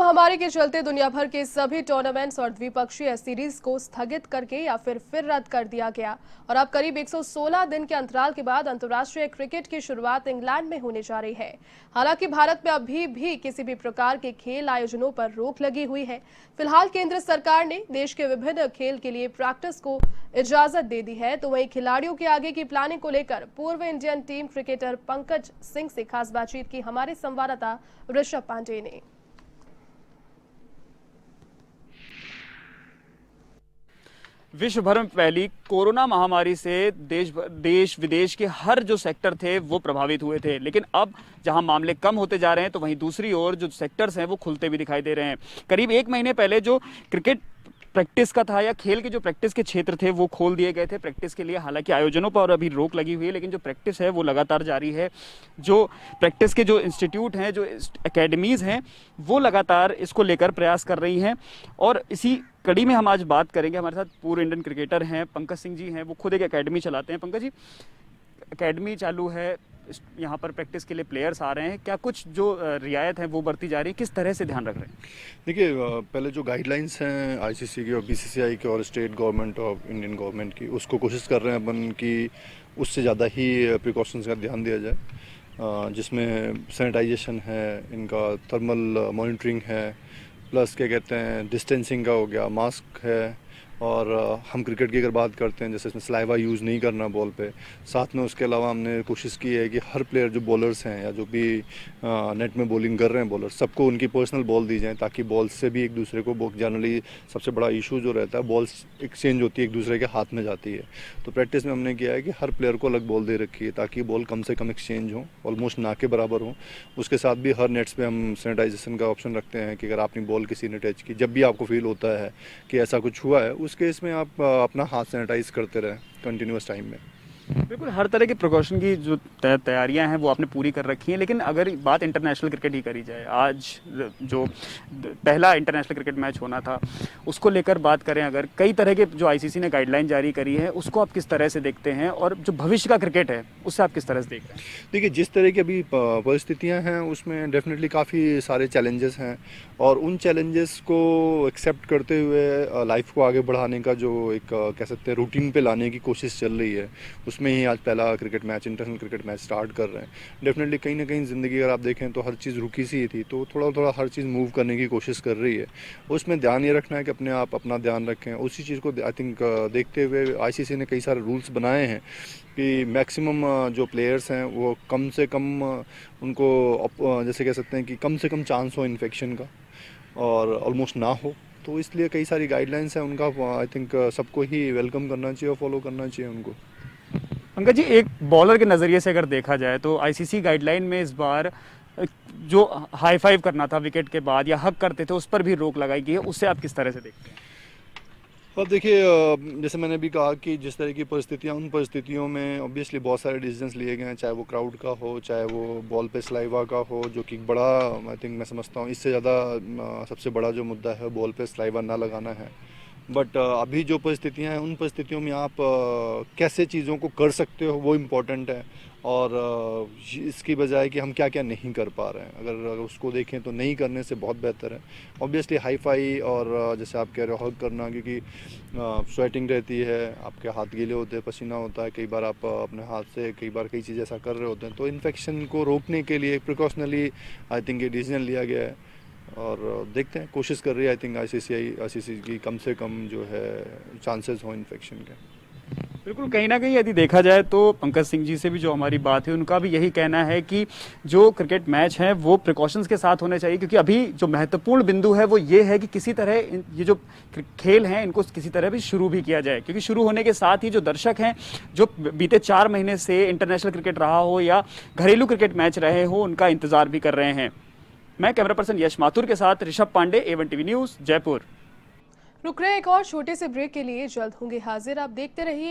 महामारी के चलते दुनिया भर के सभी टूर्नामेंट्स और द्विपक्षीय सीरीज को स्थगित करके या फिर रद्द कर दिया गया और अब करीब 116 दिन के अंतराल के बाद अंतर्राष्ट्रीय क्रिकेट की शुरुआत इंग्लैंड में होने जा रही है। हालांकि भारत में अभी भी किसी भी प्रकार के खेल आयोजनों पर रोक लगी हुई है। फिलहाल केंद्र सरकार ने देश के विभिन्न खेल के लिए प्रैक्टिस को इजाजत दे दी है, तो वहीं खिलाड़ियों के आगे की प्लानिंग को लेकर पूर्व Indian team cricketer Pankaj Singh से खास बातचीत की हमारे संवाददाता ऋषभ पांडे ने। विश्व भर में फैली कोरोना महामारी से देश विदेश के हर जो सेक्टर थे वो प्रभावित हुए थे, लेकिन अब जहां मामले कम होते जा रहे हैं तो वहीं दूसरी ओर जो सेक्टर्स हैं वो खुलते भी दिखाई दे रहे हैं। करीब एक महीने पहले जो क्रिकेट प्रैक्टिस का था या खेल के जो प्रैक्टिस के क्षेत्र थे वो खोल दिए गए थे प्रैक्टिस के लिए। हालांकि आयोजनों पर अभी रोक लगी हुई है, लेकिन जो प्रैक्टिस है वो लगातार जारी है। जो प्रैक्टिस के जो इंस्टीट्यूट हैं, जो एकेडमीज़ हैं, वो लगातार इसको लेकर प्रयास कर रही हैं। और इसी कड़ी में हम आज बात करेंगे। हमारे साथ पूर्व इंडियन क्रिकेटर हैं पंकज सिंह जी हैं, वो खुद एक एकेडमी चलाते हैं। पंकज जी, एकेडमी चालू है, यहाँ पर प्रैक्टिस के लिए प्लेयर्स आ रहे हैं, क्या कुछ जो रियायत है वो बरती जा रही है, किस तरह से ध्यान रख रहे हैं? देखिए, पहले जो गाइडलाइंस हैं आईसीसी की और बीसीसीआई की और स्टेट गवर्नमेंट और इंडियन गवर्नमेंट की, उसको कोशिश कर रहे हैं अपन कि उससे ज़्यादा ही प्रिकॉशंस का ध्यान दिया जाए, जिसमें सैनिटाइजेशन है, इनका थर्मल मॉनिटरिंग है, प्लस क्या कहते हैं डिस्टेंसिंग का हो गया, मास्क है। और हम क्रिकेट की अगर बात करते हैं, जैसे इसमें सलाइवा यूज़ नहीं करना बॉल पे। साथ में उसके अलावा हमने कोशिश की है कि हर प्लेयर जो बॉलर्स हैं या जो भी नेट में बॉलिंग कर रहे हैं बॉलर, सबको उनकी पर्सनल बॉल दी जाए, ताकि बॉल से भी एक दूसरे को जनरली सबसे बड़ा इशू जो रहता है बॉल्स एक्सचेंज होती है, एक दूसरे के हाथ में जाती है। तो प्रैक्टिस में हमने किया है कि हर प्लेयर को अलग बॉल दे रखी है, ताकि बॉल कम से कम एक्सचेंज हो, ऑलमोस्ट ना के बराबर हो। उसके साथ भी हर नेट्स पे हम सैनिटाइजेशन का ऑप्शन रखते हैं कि अगर आपने बॉल किसी ने टच की, जब भी आपको फील होता है कि ऐसा कुछ हुआ है, उस केस में आप अपना हाथ सैनिटाइज करते रहें कंटिन्यूअस टाइम में। बिल्कुल, हर तरह के प्रिकॉशन की जो तैयारियां हैं वो आपने पूरी कर रखी हैं। लेकिन अगर बात इंटरनेशनल क्रिकेट ही करी जाए, आज जो पहला इंटरनेशनल क्रिकेट मैच होना था उसको लेकर बात करें, अगर कई तरह के जो आईसीसी ने गाइडलाइन जारी करी है, उसको आप किस तरह से देखते हैं और जो भविष्य का क्रिकेट है उससे आप किस तरह से देख रहे हैं? देखिए, जिस तरह की अभी परिस्थितियां हैं उसमें डेफिनेटली काफ़ी सारे चैलेंजेस हैं, और उन चैलेंजेस को एक्सेप्ट करते हुए लाइफ को आगे बढ़ाने का जो एक कह सकते हैं रूटीन पे लाने की कोशिश चल रही है, उसमें ही आज पहला cricket match, international cricket match start कर रहे हैं। डेफिनेटली कहीं ना कहीं ज़िंदगी अगर आप देखें तो हर चीज़ रुकी सी थी, तो थोड़ा थोड़ा हर चीज़ मूव करने की कोशिश कर रही है। उसमें ध्यान ये रखना है कि अपने आप अपना ध्यान रखें। उसी चीज़ को आई थिंक देखते हुए आईसीसी ने कई सारे रूल्स बनाए हैं कि मैक्सिमम जो प्लेयर्स हैं वो कम से कम उनको जैसे कह सकते हैं कि कम से कम चांस हो इन्फेक्शन का और ऑलमोस्ट ना हो। तो इसलिए कई सारी गाइडलाइंस हैं, उनका आई थिंक सबको ही वेलकम करना चाहिए और फॉलो करना चाहिए उनको। पंकज जी, एक बॉलर के नज़रिए से अगर देखा जाए तो आईसीसी गाइडलाइन में इस बार जो हाई फाइव करना था विकेट के बाद या हक करते थे, उस पर भी रोक लगाई गई है, उससे आप किस तरह से देखते हैं? अब देखिए, जैसे मैंने भी कहा कि जिस तरह की परिस्थितियाँ, उन परिस्थितियों में ऑब्वियसली बहुत सारे डिसीजंस लिए गए हैं, चाहे वो क्राउड का हो, चाहे वो बॉल पे सलाइवा का हो, जो कि बड़ा आई थिंक मैं समझता हूँ इससे ज़्यादा सबसे बड़ा जो मुद्दा है बॉल पे सलाइवा ना लगाना है। बट अभी जो परिस्थितियाँ हैं, उन परिस्थितियों में आप कैसे चीज़ों को कर सकते हो वो इम्पोर्टेंट है, और इसकी बजाय कि हम क्या क्या नहीं कर पा रहे हैं, अगर उसको देखें तो नहीं करने से बहुत बेहतर है। ऑब्वियसली हाई फाई और जैसे आप कह रहे हो हग करना, क्योंकि स्वेटिंग रहती है, आपके हाथ गीले होते हैं, पसीना होता है, कई बार आप अपने हाथ से कई बार कई चीज़ ऐसा कर रहे होते हैं, तो इन्फेक्शन को रोकने के लिए प्रिकॉशनली आई थिंक ये डिसीजन लिया गया है। और देखते हैं, कोशिश कर रही है आई थिंक आईसीसी की कम से कम जो है चांसेस हो इन्फेक्शन के। बिल्कुल, कहीं ना कहीं यदि देखा जाए तो पंकज सिंह जी से भी जो हमारी बात है, उनका भी यही कहना है कि जो क्रिकेट मैच है वो प्रिकॉशंस के साथ होने चाहिए, क्योंकि अभी जो महत्वपूर्ण बिंदु है वो ये है कि किसी तरह ये जो खेल हैं इनको किसी तरह भी शुरू भी किया जाए, क्योंकि शुरू होने के साथ ही जो दर्शक हैं, जो बीते 4 महीने से इंटरनेशनल क्रिकेट रहा हो या घरेलू क्रिकेट मैच रहे हो, उनका इंतजार भी कर रहे हैं। मैं कैमरा पर्सन यश माथुर के साथ Rishabh Pandey, A1 TV news, Jaipur. रुक रहे एक और छोटे से ब्रेक के लिए, जल्द होंगे हाजिर, आप देखते रहिए।